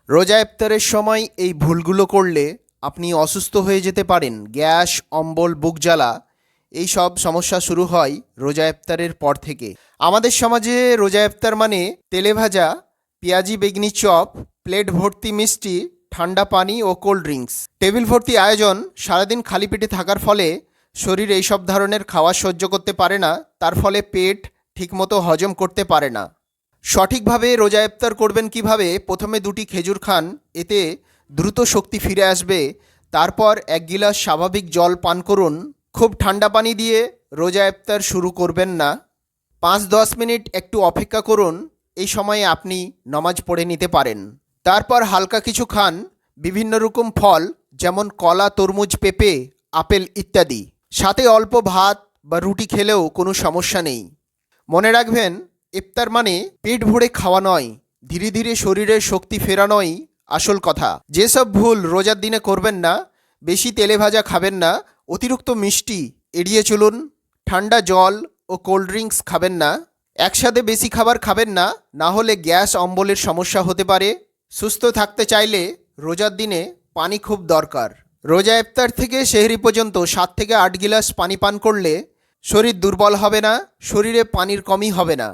রোজা ইফতারের সময় এই ভুলগুলো করলে আপনি অসুস্থ হয়ে যেতে পারেন। গ্যাস, অম্বল, বুক জ্বালা এই সব সমস্যা শুরু হয় রোজা ইফতারের পর থেকে। আমাদের সমাজে রোজা ইফতার মানে তেলে ভাজা, পেঁয়াজি বেগনি চপ, প্লেট ভর্তি মিষ্টি, ঠান্ডা পানি ও কোল্ড ড্রিঙ্কস। টেবিল ভর্তি আয়োজন। সারাদিন খালি পেটে থাকার ফলে শরীর এইসব ধরনের খাওয়া সহ্য করতে পারে না, তার ফলে পেট ঠিকমতো হজম করতে পারে না। সঠিকভাবে রোজা ইফতার করবেন কিভাবে? প্রথমে 2টি খেজুর খান, এতে দ্রুত শক্তি ফিরে আসবে। তারপর 1 গিলাস স্বাভাবিক জল পান করুন। খুব ঠান্ডা পানি দিয়ে রোজা ইফতার শুরু করবেন না। 5-10 মিনিট একটু অপেক্ষা করুন, এই সময়ে আপনি নামাজ পড়ে নিতে পারেন। তারপর হালকা কিছু খান, বিভিন্ন রকম ফল যেমন কলা, তরমুজ, পেঁপে, আপেল ইত্যাদি। সাথে অল্প ভাত বা রুটি খেলেও কোনো সমস্যা নেই। মনে রাখবেন, ইফতার মানে পেট ভরে খাওয়া নয়, ধীরে ধীরে শরীরের শক্তি ফেরানোই আসল কথা। যেসব ভুল রোজার দিনে করবেন না: বেশি তেলে ভাজা খাবেন না, অতিরিক্ত মিষ্টি এড়িয়ে চলুন, ঠান্ডা জল ও কোল্ড ড্রিঙ্কস খাবেন না, একসাথে বেশি খাবার খাবেন না, না হলে গ্যাস অম্বলের সমস্যা হতে পারে। সুস্থ থাকতে চাইলে রোজার দিনে পানি খুব দরকার। রোজা ইফতার থেকে সেহরি পর্যন্ত 7 থেকে 8 গিলাস পানি পান করলে শরীর দুর্বল হবে না, শরীরে পানির কমই হবে না।